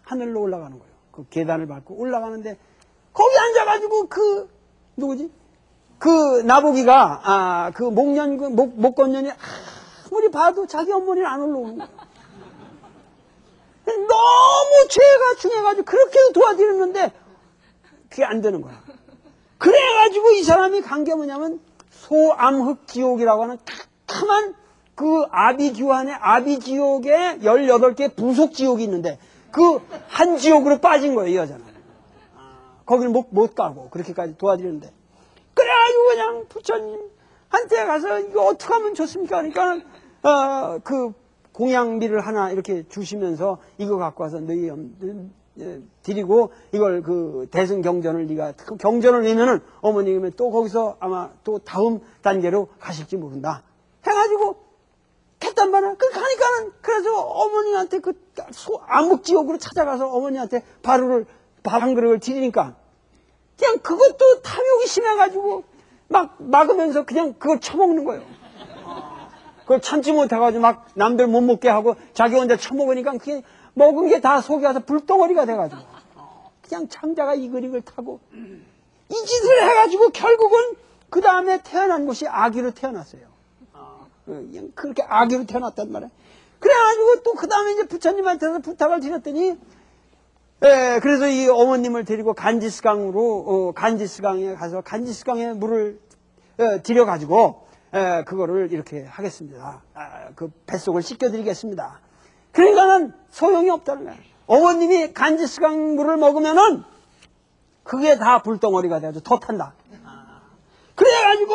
하늘로 올라가는 거예요. 그 계단을 밟고 올라가는데 거기 앉아가지고 누구지? 그 나보기가 그 목건년이 아무리 봐도 자기 어머니는 안 올라오는 거예요. 너무 죄가 중해가지고 그렇게도 도와드렸는데 그게 안 되는 거야. 그래가지고 이 사람이 간 게 뭐냐면 소암흑지옥이라고 하는 캄캄한 그 아비지옥에 18개 부속지옥이 있는데 그 한 지옥으로 빠진 거예요, 이 여자는. 거기는 못 가고 그렇게까지 도와드렸는데 그래가지고 그냥 부처님한테 가서 이거 어떻게 하면 좋습니까? 그러니까 그 공양비를 하나 이렇게 주시면서 이거 갖고 와서 너희 드리고 이걸 그 대승경전을 네가 경전을 내면은 어머님은 또 거기서 아마 또 다음 단계로 가실지 모른다 해가지고 했단 말이야. 가니까는 그래서 어머니한테 그 암흑지옥으로 찾아가서 어머니한테 밥 한 그릇을 드리니까 그냥 그것도 탐욕이 심해가지고 막 막으면서 그냥 그걸 처먹는 거예요. 그걸 참지 못해가지고 막 남들 못 먹게 하고 자기 혼자 처먹으니까 그게 먹은 게 다 속에 가서 불덩어리가 돼가지고 그냥 창자가 이글이글 타고 이 짓을 해가지고 결국은 그 다음에 태어난 것이 아기로 태어났어요. 그냥 그렇게 아기로 태어났단 말이에요. 그래가지고 또 그 다음에 이제 부처님한테서 부탁을 드렸더니 그래서 이 어머님을 데리고 간지스강에 가서 간지스강에 물을 들여가지고 그거를 이렇게 하겠습니다. 그 뱃속을 씻겨드리겠습니다. 그러니까는 소용이 없다는 거예요. 어머님이 간지스강 물을 먹으면은 그게 다 불덩어리가 돼가지고 더 탄다. 그래가지고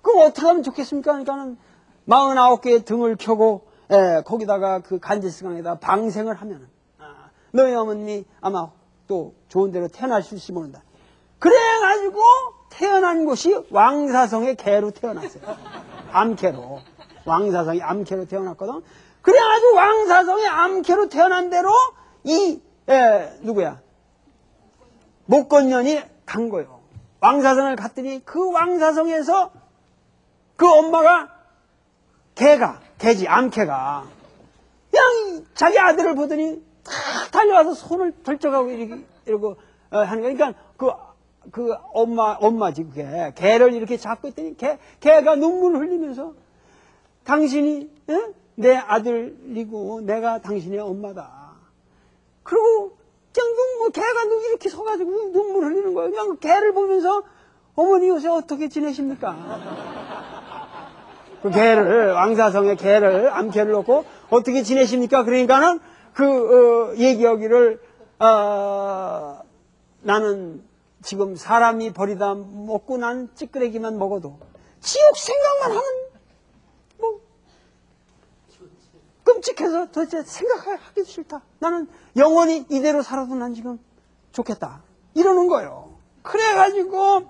그럼 어떻게 하면 좋겠습니까? 그러니까는 49개의 등을 켜고 거기다가 그 간지스강에다 방생을 하면은 너희 어머님이 아마 또 좋은 데로 태어나실지 모른다. 그래가지고 태어난 곳이 왕사성의 개로 태어났어요. 암개로. 왕사성이 암개로 태어났거든. 그래가지고 왕사성의 암개로 태어난 대로 누구야? 목건년이 간 거예요. 왕사성을 갔더니 그 왕사성에서 그 엄마가 개지, 암개가. 그냥 자기 아들을 보더니 탁 달려와서 손을 벌쩍하고 이러고 하는 거니까 그 엄마지 그게. 개를 이렇게 잡고 있더니 개가 눈물을 흘리면서 당신이 내 아들이고 내가 당신의 엄마다. 그리고 그냥 개가 이렇게 서가지고 눈물 흘리는 거예요. 그냥 개를 보면서 어머니 요새 어떻게 지내십니까? 그 개를, 왕사성의 개를, 암개를 놓고 어떻게 지내십니까? 그러니까는 얘기하기를, 나는 지금 사람이 버리다 먹고 난 찌끄레기만 먹어도 지옥 생각만 하면 끔찍해서 도대체 생각하기도 싫다. 나는 영원히 이대로 살아도 난 지금 좋겠다. 이러는 거예요. 그래가지고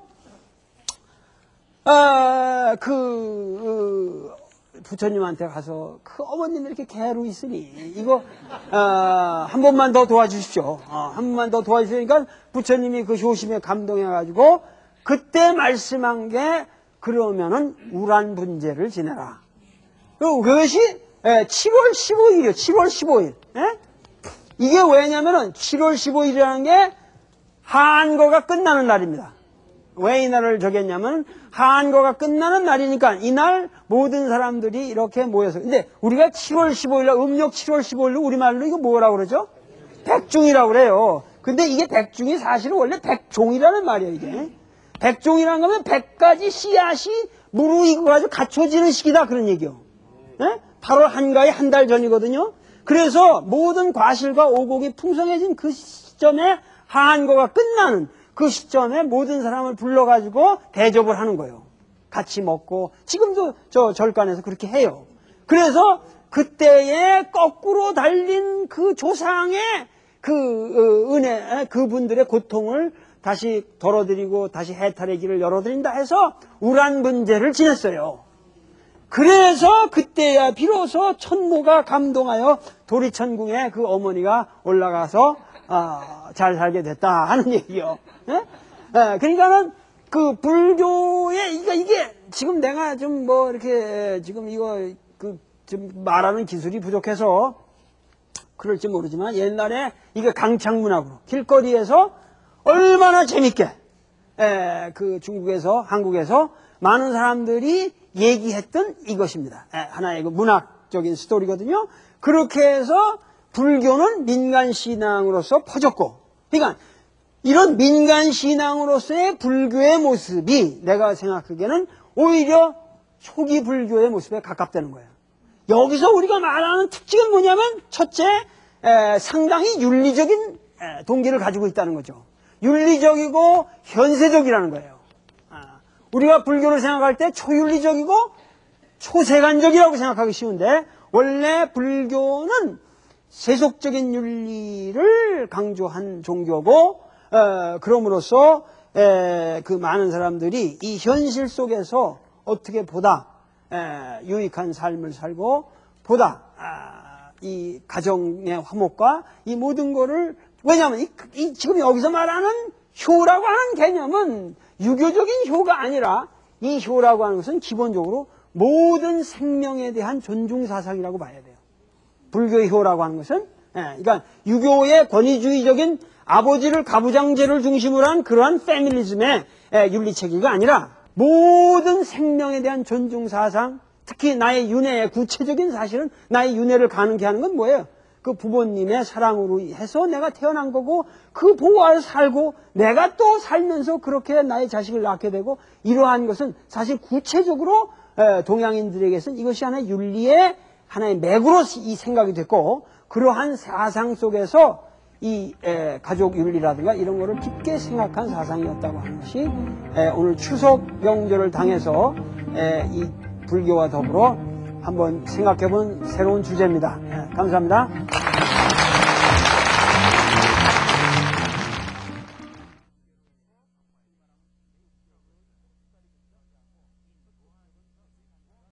부처님한테 가서 그 어머님이 이렇게 개로 있으니 이거 한 번만 더 도와주십시오. 한 번만 더 도와주시니까 부처님이 그 효심에 감동해가지고 그때 말씀한 게 그러면은 우란분재를 지내라. 그것이 7월 15일이요. 7월 15일. 예? 이게 왜냐면은 7월 15일이라는 게 한거가 끝나는 날입니다. 왜 이 날을 정했냐면 한거가 끝나는 날이니까 이날 모든 사람들이 이렇게 모여서 근데 우리가 7월 15일 날 음력 7월 15일로 우리말로 이거 뭐라고 그러죠? 백중이라고 그래요. 근데 이게 백중이 사실은 원래 백종이라는 말이에요. 이게 백종이라는 거면 100가지 씨앗이 무르익어가지고 갖춰지는 시기다 그런 얘기요. 예? 8월 한가위 한 달 전이거든요. 그래서 모든 과실과 오곡이 풍성해진 그 시점에 한거가 끝나는 그 시점에 모든 사람을 불러가지고 대접을 하는 거예요. 같이 먹고 지금도 저 절간에서 그렇게 해요. 그래서 그때에 거꾸로 달린 그 조상의 그 은혜, 그분들의 고통을 다시 덜어드리고 다시 해탈의 길을 열어드린다 해서 우란분재를 지냈어요. 그래서 그때야 비로소 천모가 감동하여 도리천궁에 그 어머니가 올라가서 잘 살게 됐다 하는 얘기요. 예? 그러니까는 그 불교의 이게 지금 내가 좀 뭐 이렇게 지금 이거 좀 말하는 기술이 부족해서 그럴지 모르지만 옛날에 이게 강창문학으로 길거리에서 얼마나 재밌게 그 중국에서 한국에서 많은 사람들이 얘기했던 이것입니다. 하나의 그 문학적인 스토리거든요. 그렇게 해서 불교는 민간신앙으로서 퍼졌고, 그러니까 이런 민간신앙으로서의 불교의 모습이 내가 생각하기에는 오히려 초기 불교의 모습에 가깝다는 거예요. 여기서 우리가 말하는 특징은 뭐냐면 첫째, 상당히 윤리적인 동기를 가지고 있다는 거죠. 윤리적이고 현세적이라는 거예요. 우리가 불교를 생각할 때 초윤리적이고 초세간적이라고 생각하기 쉬운데 원래 불교는 세속적인 윤리를 강조한 종교고 그럼으로써 그 많은 사람들이 이 현실 속에서 어떻게 보다 유익한 삶을 살고 보다 이 가정의 화목과 이 모든 거를 왜냐하면 지금 여기서 말하는 효라고 하는 개념은 유교적인 효가 아니라 이 효라고 하는 것은 기본적으로 모든 생명에 대한 존중 사상이라고 봐야 돼요. 불교의 효라고 하는 것은 그러니까 유교의 권위주의적인 아버지를 가부장제를 중심으로 한 그러한 페미니즘의 윤리체계가 아니라 모든 생명에 대한 존중 사상, 특히 나의 윤회의 구체적인 사실은 나의 윤회를 가능케 하는 건 뭐예요? 그 부모님의 사랑으로 해서 내가 태어난 거고 그 보호하여 살고 내가 또 살면서 그렇게 나의 자식을 낳게 되고 이러한 것은 사실 구체적으로 동양인들에게서는 이것이 하나의 윤리의 하나의 맥으로 이 생각이 됐고 그러한 사상 속에서 이 가족 윤리라든가 이런 거를 깊게 생각한 사상이었다고 하는 것이 오늘 추석 명절을 당해서 이 불교와 더불어 한번 생각해본 새로운 주제입니다. 감사합니다.